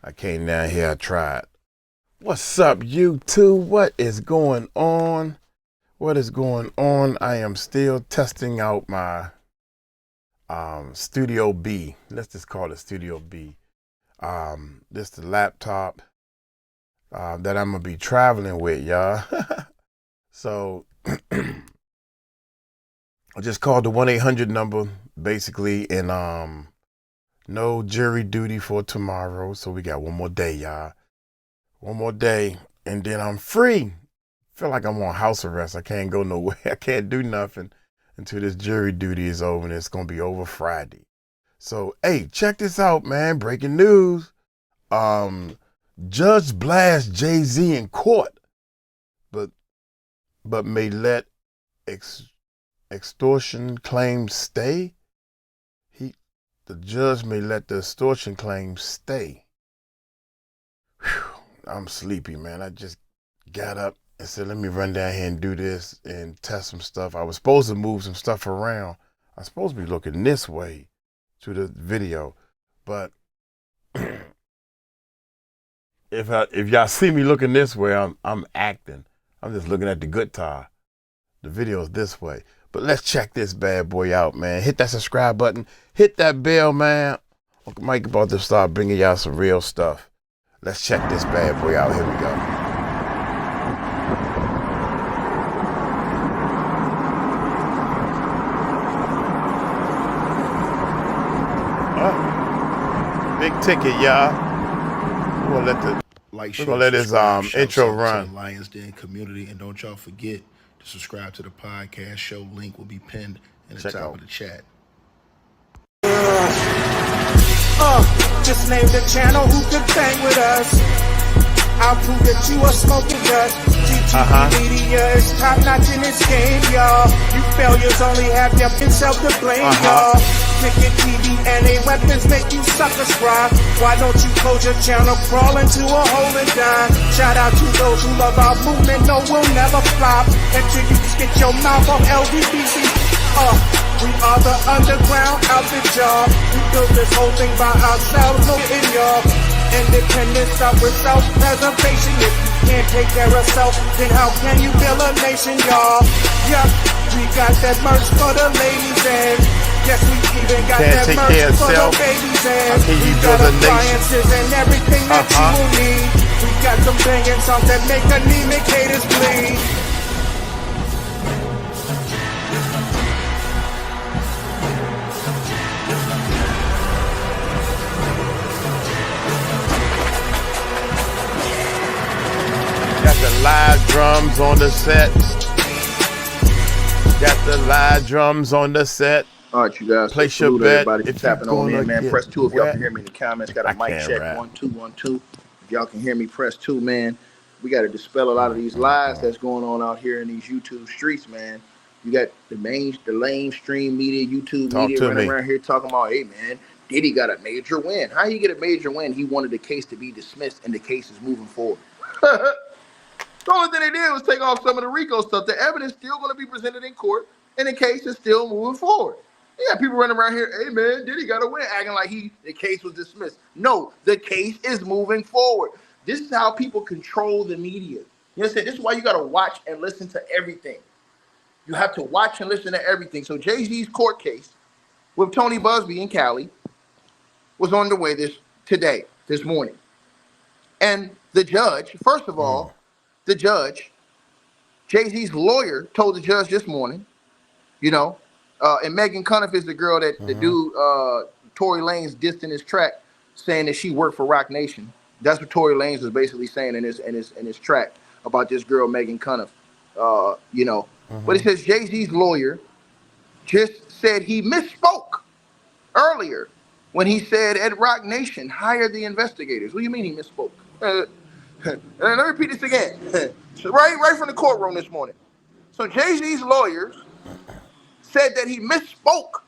I came down here, I tried. What's up, YouTube? What is going on? What is going on? I am still testing out my Studio B. Let's just call it Studio B. This the laptop that I'm gonna be traveling with, y'all. So I just called the 1-800 number basically, and no jury duty for tomorrow. So we got one more day, y'all. One more day, and then I'm free. Feel like I'm on house arrest. I can't go nowhere. I can't do nothing until this jury duty is over, and it's gonna be over Friday. So hey, check this out, man. Breaking news. Judge blasts Jay-Z in court, but may let extortion claims stay. The judge may let the extortion claims stay. Whew, I'm sleepy, man. I just got up and said, let me run down here and do this and test some stuff. I was supposed to move some stuff around. I was supposed to be looking this way to the video, but if y'all see me looking this way, I'm acting. I'm just looking at the guitar. The video is this way. But let's check this bad boy out, man. Hit that subscribe button. Hit that bell, man. Uncle Mike about to start bringing y'all some real stuff. Let's check this bad boy out. Here we go. Big ticket, y'all. We're gonna let his intro run. Lions Den community, and don't y'all forget to subscribe to the podcast. Show link will be pinned in the top of the chat. Just name the channel who could bang with us. I'll prove that you are smoking dust. GTV media is top notch in this game, y'all. You failures only have yourself to blame, y'all. Cricket TV and a weapons make you suckers cry. Why don't you close your channel, crawl into a hole and die? Shout out to those who love our movement, no, we'll never flop until you just get your mouth on LDBC. We are the underground outfit, y'all. We built this whole thing by ourselves, no in y'all. Independence start with self-preservation. If you can't take care of self, then how can you build a nation, y'all? Yup, we got that merch for the ladies, and yes, we even got that merch for the babies, and we got appliances and everything that you will need. We got some banging songs that make anemic haters bleed. Got the live drums on the set. Got the live drums on the set. All right, you guys. Place your bet. Everybody If tapping on in, man. Press 2 if y'all can hear me in the comments. Got a I mic can't check. rap. 1 2 1 2. If y'all can hear me, press 2, man. We got to dispel a lot of these lies that's going on out here in these YouTube streets, man. You got the mainstream media, YouTube media running around here talking about, hey, man, Diddy got a major win. How you get a major win? He wanted the case to be dismissed, and the case is moving forward. The only thing they did was take off some of the RICO stuff. The evidence still going to be presented in court, and the case is still moving forward. Yeah, people running around here, hey, man, Diddy got a win, acting like the case was dismissed. No, the case is moving forward. This is how people control the media. You understand? This is why you got to watch and listen to everything. You have to watch and listen to everything. So Jay-Z's court case with Tony Busby in Cali was on the way this morning. And the judge, first of all, the judge, Jay-Z's lawyer told the judge this morning, and Megan Cunniff is the girl that the dude, Tory Lanez dissed in his track, saying that she worked for Roc Nation. That's what Tory Lanez was basically saying in his track about this girl, Megan Cunniff, But it says Jay-Z's lawyer just said he misspoke earlier when he said at Roc Nation hired the investigators. What do you mean he misspoke? And let me repeat this again. So right from the courtroom this morning. So Jay-Z's lawyers said that he misspoke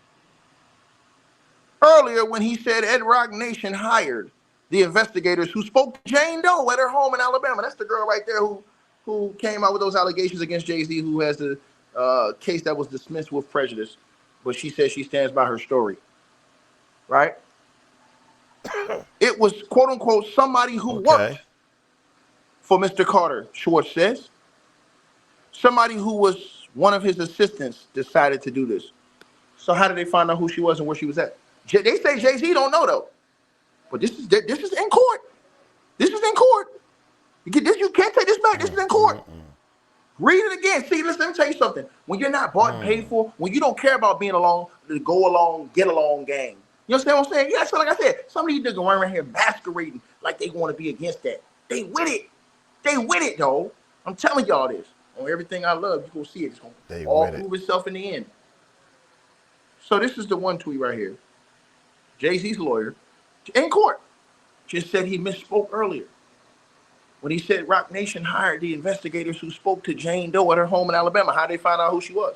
earlier when he said Ed Roc Nation hired the investigators who spoke to Jane Doe at her home in Alabama. That's the girl right there who came out with those allegations against Jay-Z, who has the case that was dismissed with prejudice, but she says she stands by her story. Right? It was, quote unquote, somebody who worked for Mr. Carter, Schwartz says. Somebody who was one of his assistants decided to do this. So how did they find out who she was and where she was at? They say Jay-Z don't know, though. But this is in court. This is in court. You can't take this back. This is in court. Read it again. See, listen, let me tell you something. When you're not bought and paid for, when you don't care about being alone, the go along, get along gang. You understand what I'm saying? Yeah, so like I said, some of these niggas running around here masquerading like they want to be against that. They with it. They with it, though. I'm telling y'all this. On everything I love, you gonna see it. It's gonna all prove itself in the end. So this is the one tweet right here. Jay-Z's lawyer, in court, just said he misspoke earlier when he said Roc Nation hired the investigators who spoke to Jane Doe at her home in Alabama. How they find out who she was?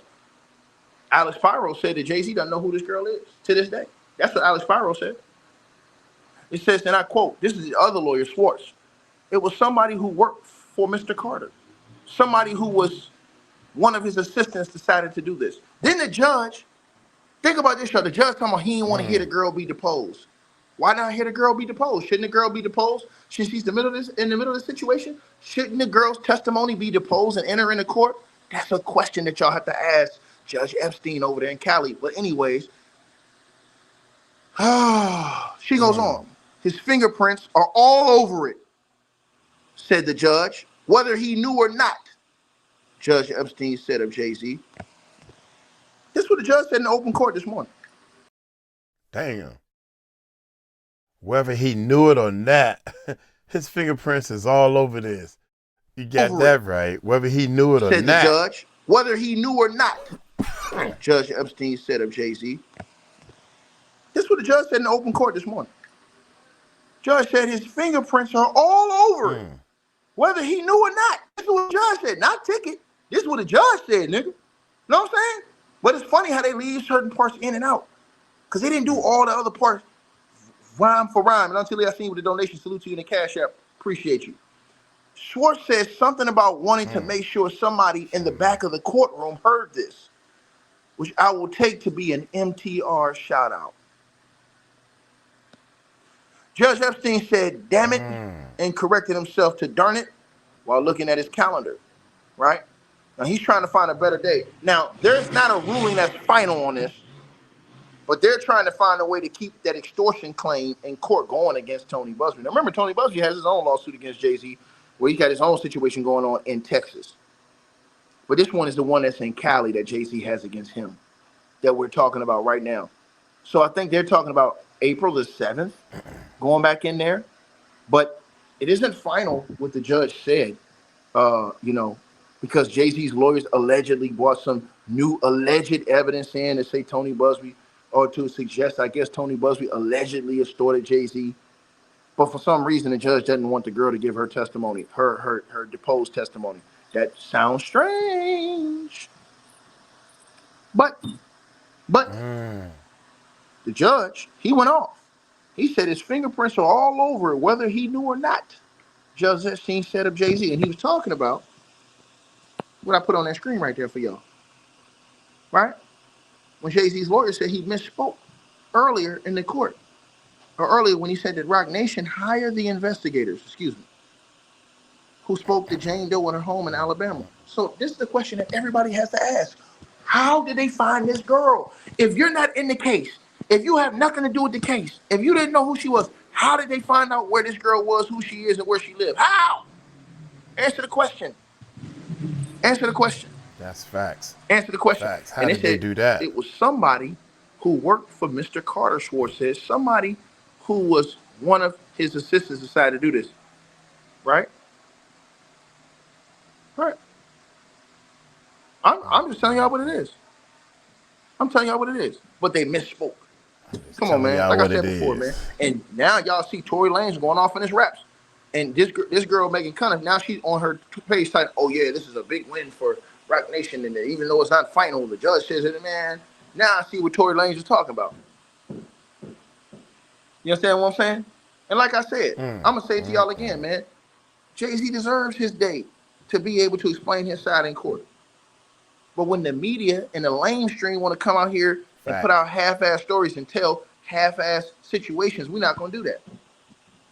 Alex Pyro said that Jay-Z doesn't know who this girl is to this day. That's what Alex Pyro said. It says, and I quote, this is the other lawyer, Schwartz. It was somebody who worked for Mr. Carter. Somebody who was one of his assistants decided to do this. Then the judge, think about this, y'all. The judge talking about he didn't want to hear the girl be deposed. Why not hear the girl be deposed? Shouldn't the girl be deposed? Since she's in the middle of this situation, shouldn't the girl's testimony be deposed and enter into court? That's a question that y'all have to ask Judge Epstein over there in Cali. But anyways, she goes on. His fingerprints are all over it, said the judge, whether he knew or not. Judge Epstein said of Jay-Z. This is what the judge said in the open court this morning. Damn. Whether he knew it or not, his fingerprints is all over this. You got that right. Whether he knew it or not. Said the judge, whether he knew or not. Judge Epstein said of Jay-Z. This is what the judge said in the open court this morning. Judge said his fingerprints are all over it. Whether he knew or not. This is what the judge said, not ticket. This is what the judge said, nigga. You know what I'm saying? But it's funny how they leave certain parts in and out. Because they didn't do all the other parts rhyme for rhyme. And until I seen with the donation, salute to you in the Cash App. Appreciate you. Schwartz says something about wanting to make sure somebody in the back of the courtroom heard this, which I will take to be an MTR shout out. Judge Epstein said, damn it, and corrected himself to darn it while looking at his calendar, right? Now, he's trying to find a better day. Now, there's not a ruling that's final on this, but they're trying to find a way to keep that extortion claim in court going against Tony Busby. Now, remember, Tony Busby has his own lawsuit against Jay-Z, where he's got his own situation going on in Texas. But this one is the one that's in Cali that Jay-Z has against him that we're talking about right now. So I think they're talking about April the 7th, going back in there. But it isn't final what the judge said, because Jay-Z's lawyers allegedly brought some new alleged evidence in to say Tony Busby, or to suggest, I guess, Tony Busby allegedly extorted Jay-Z. But for some reason, the judge doesn't want the girl to give her testimony, her deposed testimony. That sounds strange. But the judge, he went off. He said his fingerprints are all over it, whether he knew or not. Judge Epstein said of Jay-Z, and he was talking about what I put on that screen right there for y'all. Right? When Jay-Z's lawyer said he misspoke earlier in the court, or earlier when he said that Roc Nation hired the investigators, who spoke to Jane Doe in her home in Alabama. So this is the question that everybody has to ask. How did they find this girl? If you're not in the case, if you have nothing to do with the case, if you didn't know who she was, how did they find out where this girl was, who she is, and where she lived? How? Answer the question. Answer the question. That's facts. Answer the question. Facts. How did they do that? It was somebody who worked for Mr. Carter, Schwartz says, somebody who was one of his assistants decided to do this. Right? Right. I'm just telling y'all what it is. I'm telling y'all what it is. But they misspoke. Come on, man. Like I said before, man. And now y'all see Tory Lanez going off in his raps. And this girl making kind of, now she's on her page type, oh yeah, this is a big win for Roc Nation. And even though it's not final, the judge says it, man. Now I see what Tory Lanez is talking about. You understand what I'm saying? And like I said, I'm going to say it to y'all again, man. Jay-Z deserves his day to be able to explain his side in court. But when the media and the lamestream want to come out here and put out half-ass stories and tell half-ass situations. We're not gonna do that.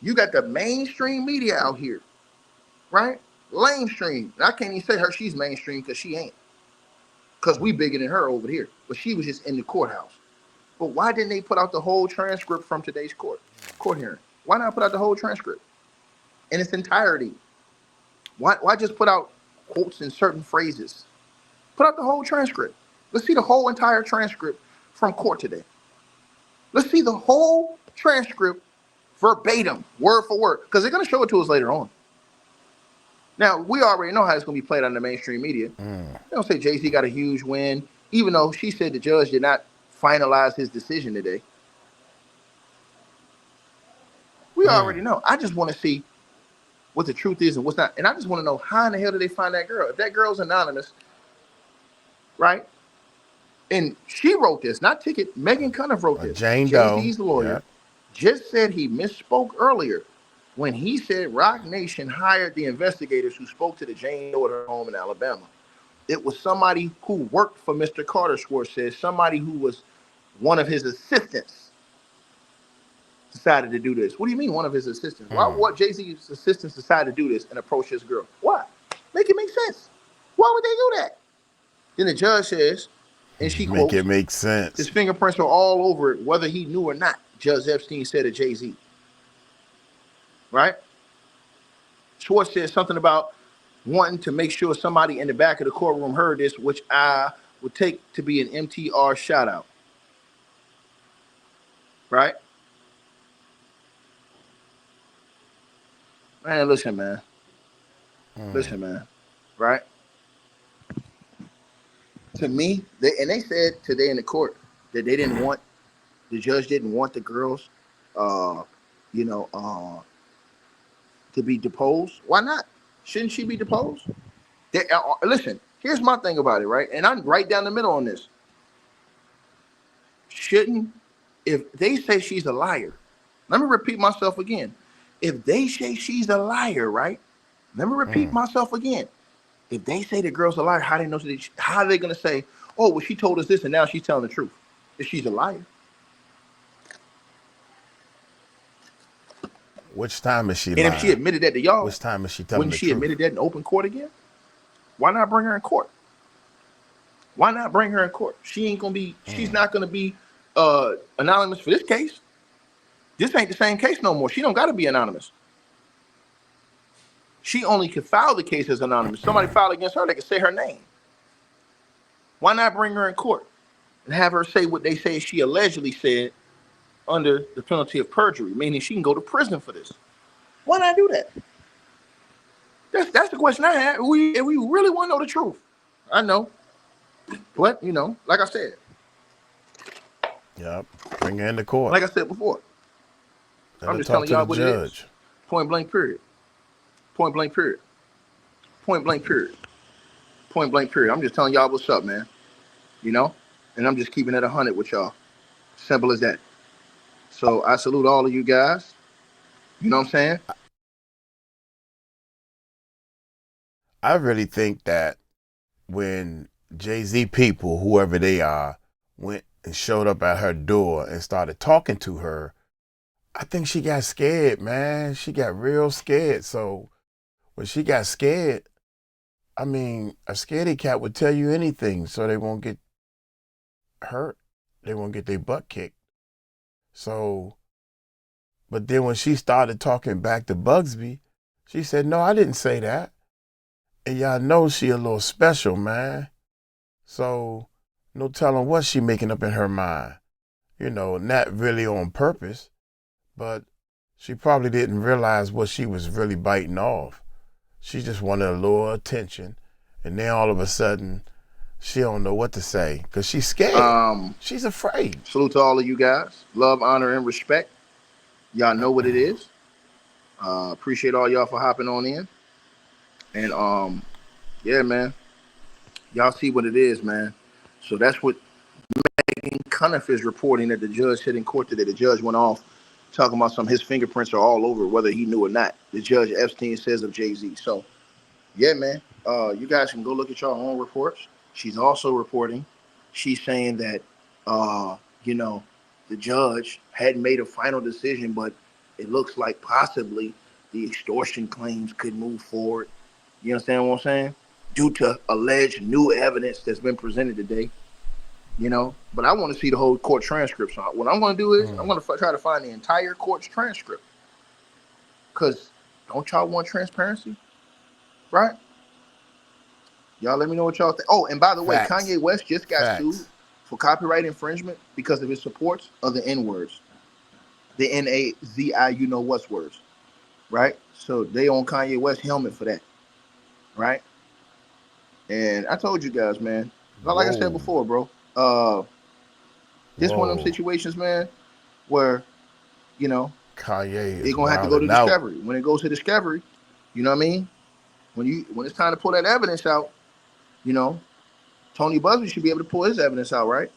You got the mainstream media out here, right? Lamestream. And I can't even say she's mainstream because she ain't. Because we bigger than her over here. But she was just in the courthouse. But why didn't they put out the whole transcript from today's court hearing? Why not put out the whole transcript in its entirety? Why just put out quotes and certain phrases? Put out the whole transcript. Let's see the whole entire transcript from court today. Let's see the whole transcript verbatim, word for word, because they're going to show it to us later on. Now, we already know how it's going to be played on the mainstream media. They don't say Jay-Z got a huge win, even though she said the judge did not finalize his decision today. We already know. I just want to see what the truth is and what's not. And I just want to know how in the hell did they find that girl? If that girl's anonymous, right? And she wrote this, not Ticket. Megan Cunniff wrote this. Jane Doe. Jay-Z's lawyer just said he misspoke earlier when he said Rock Nation hired the investigators who spoke to the Jane Doe at her home in Alabama. It was somebody who worked for Mr. Carter, Schwartz says, somebody who was one of his assistants decided to do this. What do you mean one of his assistants? Why would Jay-Z's assistants decide to do this and approach this girl? Why? Make it make sense. Why would they do that? Then the judge says, and she quotes, make it make sense. His fingerprints are all over it, whether he knew or not, Judge Epstein said to Jay-Z. Right? Schwartz said something about wanting to make sure somebody in the back of the courtroom heard this, which I would take to be an MTR shout out. Right? Man, listen, man. Listen, man. Right? To me, they said today in the court that they didn't want, the judge didn't want the girls, to be deposed. Why not? Shouldn't she be deposed? Listen, here's my thing about it, right? And I'm right down the middle on this. If they say she's a liar, let me repeat myself again. If they say she's a liar, right? Let me repeat myself again. If they say the girl's a liar, how are they going to say, oh, well, she told us this and now she's telling the truth? If she's a liar. Which time is she lying? And if she admitted that to y'all, which time is she telling wouldn't she admitted that in open court again? Why not bring her in court? Why not bring her in court? She ain't going to be, she's not going to be anonymous for this case. This ain't the same case no more. She don't got to be anonymous. She only could file the case as anonymous. Somebody filed against her, they could say her name. Why not bring her in court and have her say what they say she allegedly said under the penalty of perjury, meaning she can go to prison for this? Why not do that? That's the question I had. If we really want to know the truth. I know. But, like I said. Yep. Bring her into court. Like I said before. I'm just telling y'all what it is. Point blank period. Point blank period. Point blank period. Point blank period. I'm just telling y'all what's up, man. And I'm just keeping it 100 with y'all. Simple as that. So I salute all of you guys. You know what I'm saying? I really think that when Jay-Z people, whoever they are, went and showed up at her door and started talking to her, I think she got scared, man. She got real scared. So when she got scared, I mean, a scaredy cat would tell you anything so they won't get hurt. They won't get their butt kicked. So, but then when she started talking back to Bugsby, she said, no, I didn't say that. And y'all know she a little special, man. So no telling what she making up in her mind. Not really on purpose, but she probably didn't realize what she was really biting off. She just wanted a little attention. And then all of a sudden, she don't know what to say because she's scared. She's afraid. Salute to all of you guys. Love, honor, and respect. Y'all know what it is. Appreciate all y'all for hopping on in. And yeah, man. Y'all see what it is, man. So that's what Megan Cunniff is reporting that the judge said in court today. The judge went off talking about his fingerprints are all over, whether he knew or not. The judge Epstein says of Jay-Z. So yeah, man. You guys can go look at your own reports. She's also reporting. She's saying that, the judge hadn't made a final decision, but it looks like possibly the extortion claims could move forward. You understand what I'm saying? Due to alleged new evidence that's been presented today. You know, but I want to see the whole court transcript. So what I'm going to do is I'm going to try to find the entire court's transcript. Because don't y'all want transparency? Right? Y'all let me know what y'all think. Oh, and by the way, Kanye West just got sued for copyright infringement because of his supports of the N-words. The N-A-Z-I, you know what's words. Right? So they on Kanye West helmet for that. Right? And I told you guys, man. Like I said before, bro. This one of them situations, man, where, you know, Kanye they're gonna have to go to discovery. When it goes to discovery, you know what I mean? When it's time to pull that evidence out, you know, Tony Busby should be able to pull his evidence out, right?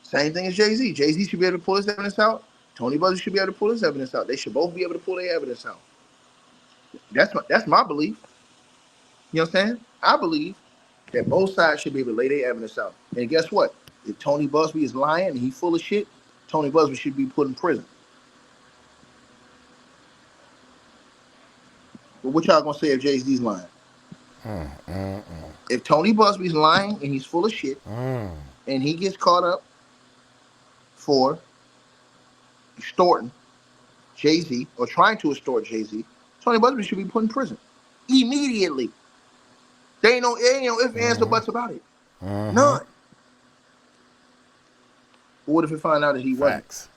Same thing as Jay-Z. Jay-Z should be able to pull his evidence out. Tony Busby should be able to pull his evidence out. They should both be able to pull their evidence out. That's my belief. You know what I'm saying? I believe that both sides should be able to lay their evidence out. And guess what? If Tony Busby is lying and he's full of shit, Tony Busby should be put in prison. But what y'all gonna say if Jay-Z's lying? If Tony Busby's lying and he's full of shit, and he gets caught up for extorting Jay-Z or trying to extort Jay-Z, Tony Busby should be put in prison immediately. There ain't no ifs, ands, or buts about it. None. But what if we find out that he wasn't?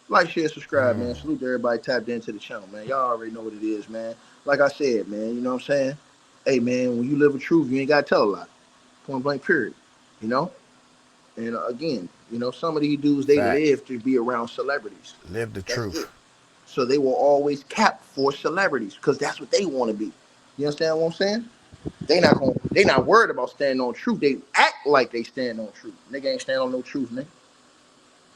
Like, share, subscribe, man. Salute to everybody tapped into the channel, man. Y'all already know what it is, man. Like I said, man, you know what I'm saying? Hey, man, when you live a truth, you ain't got to tell a lot. Point blank, period. You know? And again, you know, some of these dudes, they live to be around celebrities. Live the truth. So they will always cap for celebrities because that's what they want to be. You understand what I'm saying? They not worried about standing on truth. They act like they stand on truth. Nigga ain't stand on no truth, nigga.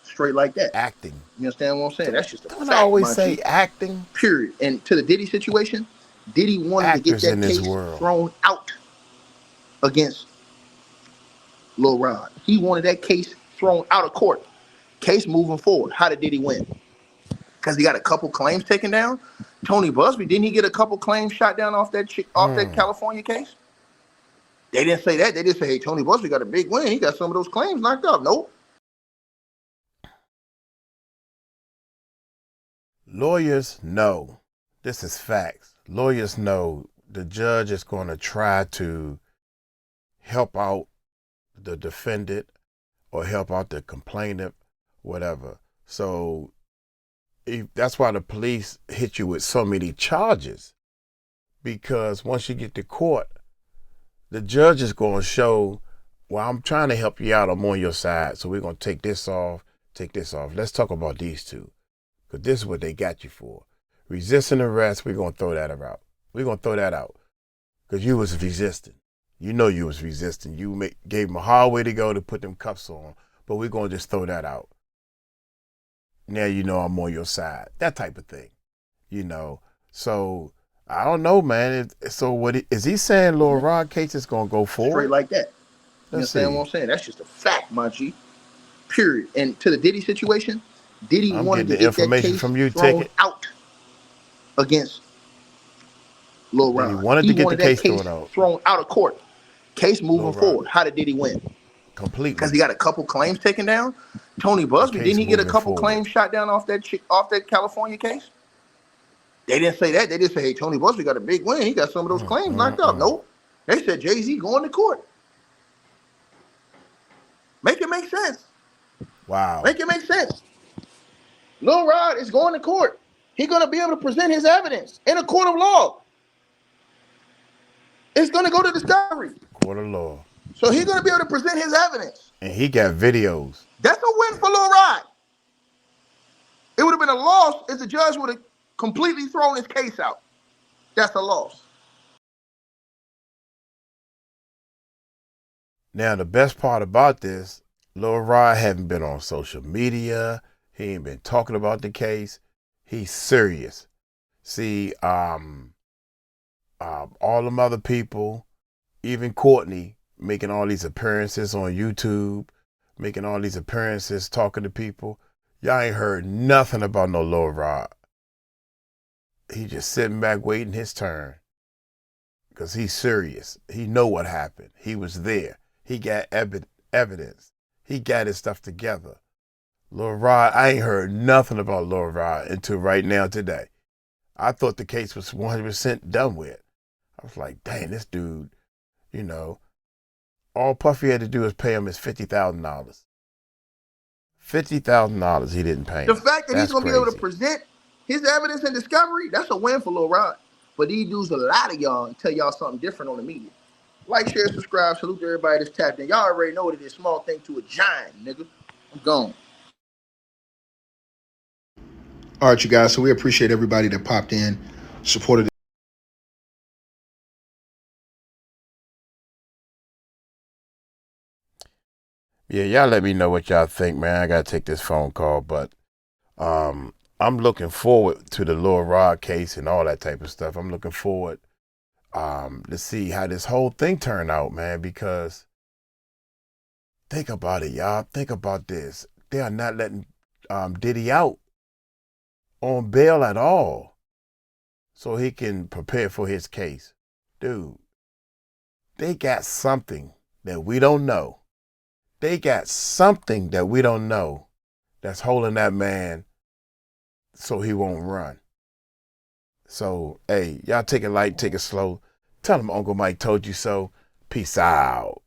Straight like that. Acting. You understand what I'm saying? That's just a fact. I always say acting. Period. And to the Diddy situation, Diddy wanted to get that case thrown out against Lil Rod. He wanted that case thrown out of court. Case moving forward. How did Diddy win? Because he got a couple claims taken down. Tony Busby, didn't he get a couple claims shot down off that California case? They didn't say that. They just say, hey, Tony Busby got a big win. He got some of those claims knocked off. Nope. Lawyers know. This is facts. Lawyers know the judge is going to try to help out the defendant or help out the complainant, whatever. So that's why the police hit you with so many charges, because once you get to court, the judge is going to show, well, I'm trying to help you out. I'm on your side. So we're going to take this off, take this off. Let's talk about these two, because this is what they got you for. Resisting arrest, we're going to throw that out. We're going to throw that out because you was resisting. You know you was resisting. You gave them a hard way to go to put them cuffs on, but we're going to just throw that out. Now you know I'm on your side. That type of thing, you know. So I don't know, man. So what is he saying? Lil Rod case is gonna go forward straight like that? You understand what I'm saying? That's just a fact, my G. Period. And to the Diddy situation, Diddy wanted to get that case thrown out against Lil Rod. He wanted to get the case thrown out of court. Case moving forward. How did Diddy win? Completely. Because he got a couple claims taken down. Tony Busby, didn't he get a couple claims shot down off that California case? They didn't say that. They just say, hey, Tony Busby got a big win. He got some of those claims knocked out. Nope. They said Jay-Z going to court. Make it make sense. Wow. Make it make sense. Lil Rod is going to court. He's going to be able to present his evidence in a court of law. It's going to go to discovery. Court of law. So he's going to be able to present his evidence. And he got videos. That's a win for Lil Rod. It would have been a loss if the judge would have completely thrown his case out. That's a loss. Now, the best part about this, Lil Rod haven't been on social media. He ain't been talking about the case. He's serious. See, all them other people, even Courtney, making all these appearances on YouTube, making all these appearances, talking to people. Y'all ain't heard nothing about no Lil Rod. He just sitting back waiting his turn. Because he's serious. He know what happened. He was there. He got evidence. He got his stuff together. Lil Rod, I ain't heard nothing about Lil Rod until right now today. I thought the case was 100% done with. I was like, dang, this dude, you know, all Puffy had to do was pay him his $50,000. $50,000 he didn't pay him. The fact that he's going to be able to present his evidence and discovery, that's a win for Lil Rod. But these dudes, a lot of y'all, tell y'all something different on the media. Like, share, subscribe, salute to everybody that's tapped in. Y'all already know what it is. Small thing to a giant, nigga. I'm gone. All right, you guys. So we appreciate everybody that popped in, supported. Yeah, y'all let me know what y'all think, man. I got to take this phone call, but I'm looking forward to the Lil Rod case and all that type of stuff. I'm looking forward to see how this whole thing turn out, man, because think about it, y'all. Think about this. They are not letting Diddy out on bail at all so he can prepare for his case. Dude, they got something that we don't know. They got something that we don't know that's holding that man so he won't run. So, hey, y'all take it light, take it slow. Tell him Uncle Mike told you so. Peace out.